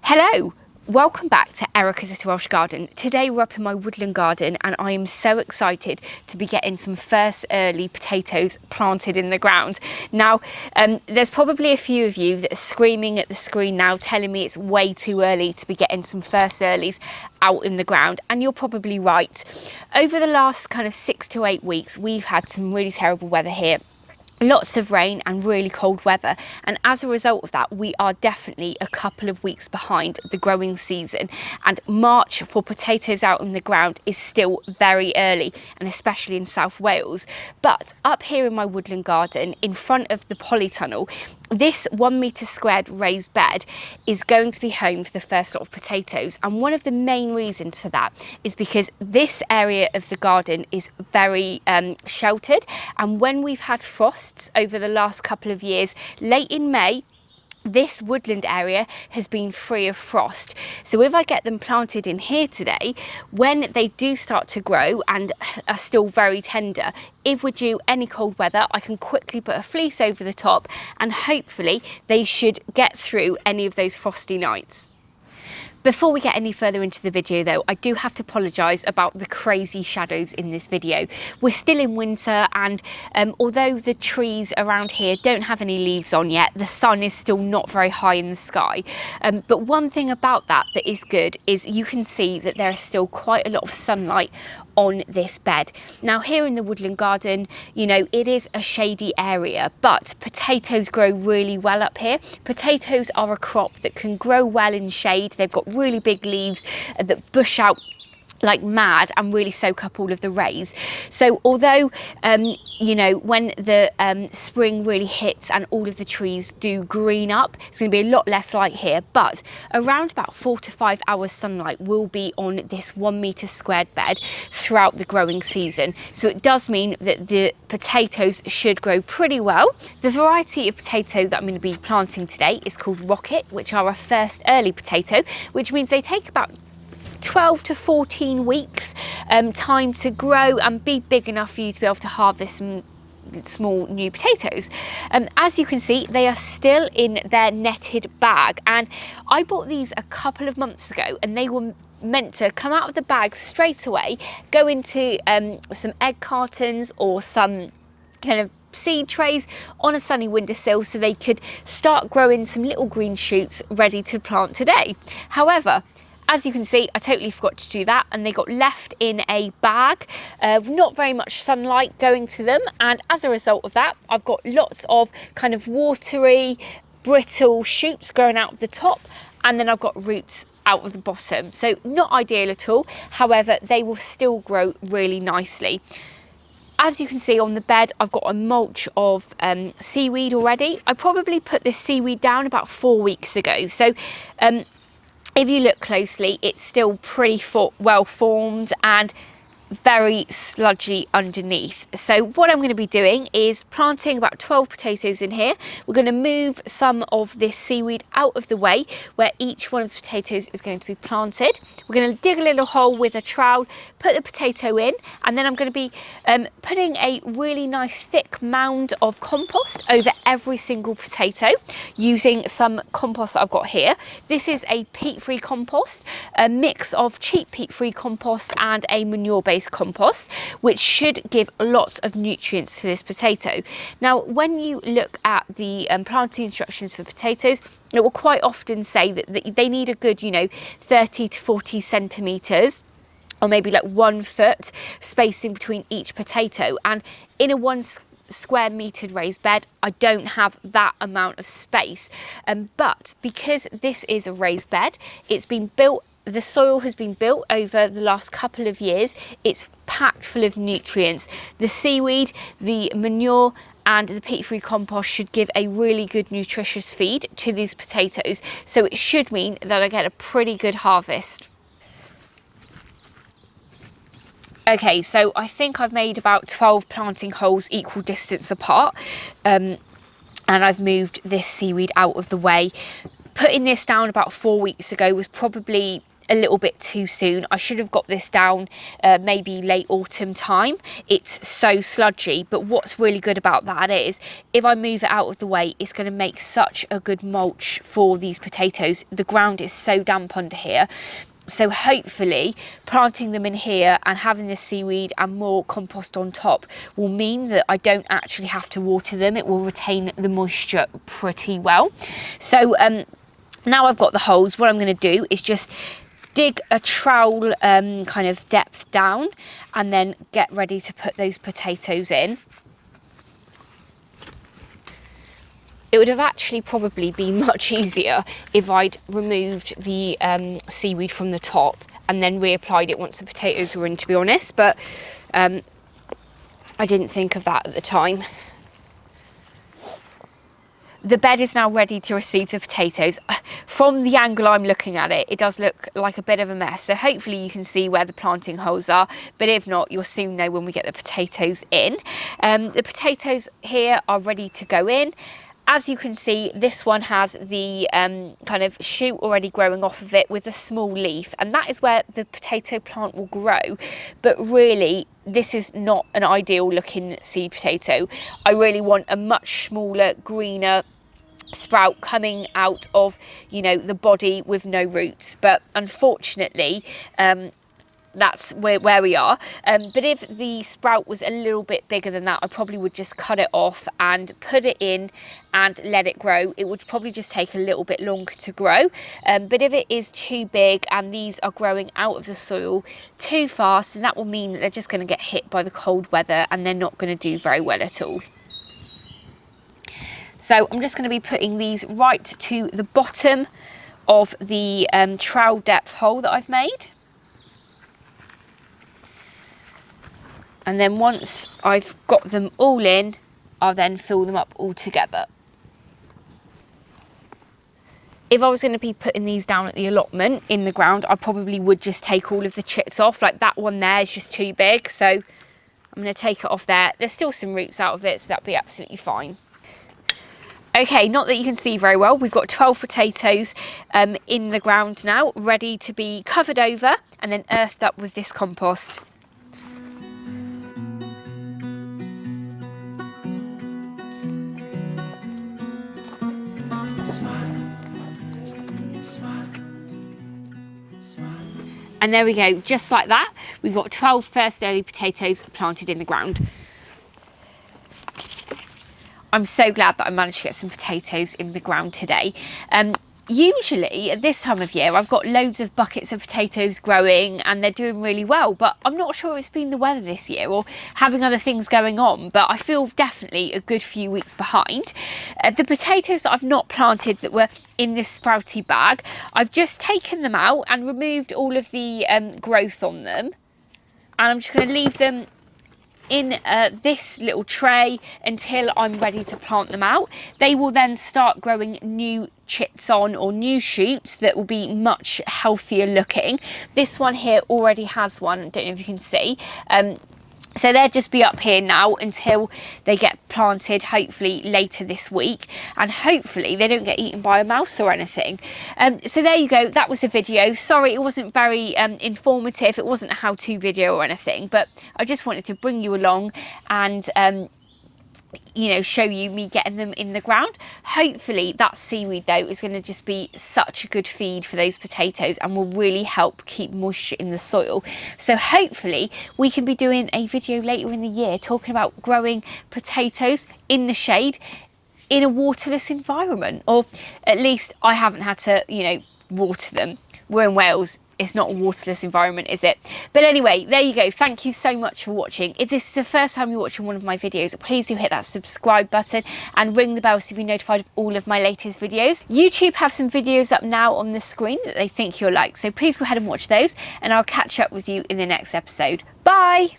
Hello, welcome back to Erica's Little Welsh Garden. Today we're up in my woodland garden and I am so excited to be getting some first early potatoes planted in the ground. Now, there's probably a few of you that are screaming at the screen now telling me it's way too early to be getting some first earlies out in the ground, and you're probably right. Over the last kind of 6 to 8 weeks, we've had some really terrible weather here. Lots of rain and really cold weather, and as a result of that we are definitely a couple of weeks behind the growing season, and March for potatoes out in the ground is still very early, and especially in South Wales. But up here in my woodland garden in front of the polytunnel, this 1 metre squared raised bed is going to be home for the first lot of potatoes, and one of the main reasons for that is because this area of the garden is very sheltered, and when we've had frosts over the last couple of years, late in May, this woodland area has been free of frost. So if I get them planted in here today, when they do start to grow and are still very tender, if we're due any cold weather, I can quickly put a fleece over the top and hopefully they should get through any of those frosty nights. Before we get any further into the video though, I do have to apologise about the crazy shadows in this video. We're still in winter, and although the trees around here don't have any leaves on yet, the sun is still not very high in the sky. But one thing about that is good is you can see that there is still quite a lot of sunlight on this bed. Now here in the woodland garden, you know, it is a shady area, but potatoes grow really well up here. Potatoes are a crop that can grow well in shade. They've got really big leaves that bush out like mad and really soak up all of the rays. So although you know, when the spring really hits and all of the trees do green up, it's going to be a lot less light here, but around about 4 to 5 hours sunlight will be on this 1 metre squared bed throughout the growing season. So it does mean that the potatoes should grow pretty well. The variety of potato that I'm going to be planting today is called Rocket, which are a first early potato, which means they take about 12 to 14 weeks time to grow and be big enough for you to be able to harvest some small new potatoes. As you can see, they are still in their netted bag, and I bought these a couple of months ago and they were meant to come out of the bag straight away, go into some egg cartons or some kind of seed trays on a sunny windowsill so they could start growing some little green shoots ready to plant today. However, as you can see, I totally forgot to do that, and they got left in a bag, not very much sunlight going to them, and as a result of that, I've got lots of kind of watery, brittle shoots growing out of the top, and then I've got roots out of the bottom. So not ideal at all. However, they will still grow really nicely. As you can see on the bed, I've got a mulch of seaweed already. I probably put this seaweed down about 4 weeks ago. So if you look closely, it's still pretty well formed and very sludgy underneath. So what I'm going to be doing is planting about 12 potatoes in here. We're going to move some of this seaweed out of the way where each one of the potatoes is going to be planted. We're going to dig a little hole with a trowel, put the potato in, and then I'm going to be putting a really nice thick mound of compost over every single potato using some compost that I've got here. This is a peat-free compost, a mix of cheap peat-free compost and a manure-based compost, which should give lots of nutrients to this potato. Now, when you look at the planting instructions for potatoes, it will quite often say that they need a good, you know, 30 to 40 centimetres or maybe like 1 foot spacing between each potato. And in a 1 square metered raised bed, I don't have that amount of space. But because this is a raised bed, it's been built, the soil has been built over the last couple of years. It's packed full of nutrients. The seaweed, the manure and the peat-free compost should give a really good nutritious feed to these potatoes. So it should mean that I get a pretty good harvest. Okay, so I think I've made about 12 planting holes equal distance apart, and I've moved this seaweed out of the way. Putting this down about 4 weeks ago was probably a little bit too soon. I should have got this down maybe late autumn time. It's so sludgy, but what's really good about that is if I move it out of the way, it's going to make such a good mulch for these potatoes. The ground is so damp under here. So hopefully planting them in here and having this seaweed and more compost on top will mean that I don't actually have to water them. It will retain the moisture pretty well. So now I've got the holes, what I'm going to do is just dig a trowel kind of depth down and then get ready to put those potatoes in. It would have actually probably been much easier if I'd removed the seaweed from the top and then reapplied it once the potatoes were in, to be honest, but I didn't think of that at the time. The bed is now ready to receive the potatoes. From the angle I'm looking at it, it does look like a bit of a mess. So hopefully you can see where the planting holes are, but if not, you'll soon know when we get the potatoes in. The potatoes here are ready to go in. As you can see, this one has the kind of shoot already growing off of it with a small leaf, and that is where the potato plant will grow. But really, this is not an ideal looking seed potato. I really want a much smaller, greener sprout coming out of, you know, the body with no roots. But unfortunately, that's where we are. But if the sprout was a little bit bigger than that, I probably would just cut it off and put it in and let it grow. It would probably just take a little bit longer to grow. But if it is too big and these are growing out of the soil too fast, then that will mean that they're just going to get hit by the cold weather and they're not going to do very well at all. So I'm just going to be putting these right to the bottom of the trowel depth hole that I've made. And then once I've got them all in, I'll then fill them up all together. If I was going to be putting these down at the allotment in the ground, I probably would just take all of the chits off. Like that one there is just too big, so I'm going to take it off there. There's still some roots out of it, so that'll be absolutely fine. Okay, not that you can see very well, we've got 12 potatoes in the ground now, ready to be covered over and then earthed up with this compost. And there we go, just like that, we've got 12 first early potatoes planted in the ground. I'm so glad that I managed to get some potatoes in the ground today. Usually at this time of year, I've got loads of buckets of potatoes growing and they're doing really well, but I'm not sure if it's been the weather this year or having other things going on, but I feel definitely a good few weeks behind. The potatoes that I've not planted that were in this sprouty bag, I've just taken them out and removed all of the growth on them. And I'm just going to leave them in this little tray until I'm ready to plant them out. They will then start growing new chits on, or new shoots that will be much healthier looking. This one here already has one, I don't know if you can see. So they'll just be up here now until they get planted, hopefully later this week, and hopefully they don't get eaten by a mouse or anything. So there you go, that was the video. Sorry it wasn't very informative, it wasn't a how-to video or anything, but I just wanted to bring you along and you know, show you me getting them in the ground. Hopefully that seaweed though is going to just be such a good feed for those potatoes and will really help keep moisture in the soil. So hopefully we can be doing a video later in the year talking about growing potatoes in the shade in a waterless environment, or at least I haven't had to, you know, water them. We're in Wales, it's not a waterless environment, is it? But anyway, there you go. Thank you so much for watching. If this is the first time you're watching one of my videos, please do hit that subscribe button and ring the bell so you'll be notified of all of my latest videos. YouTube have some videos up now on the screen that they think you'll like, so please go ahead and watch those, and I'll catch up with you in the next episode. Bye!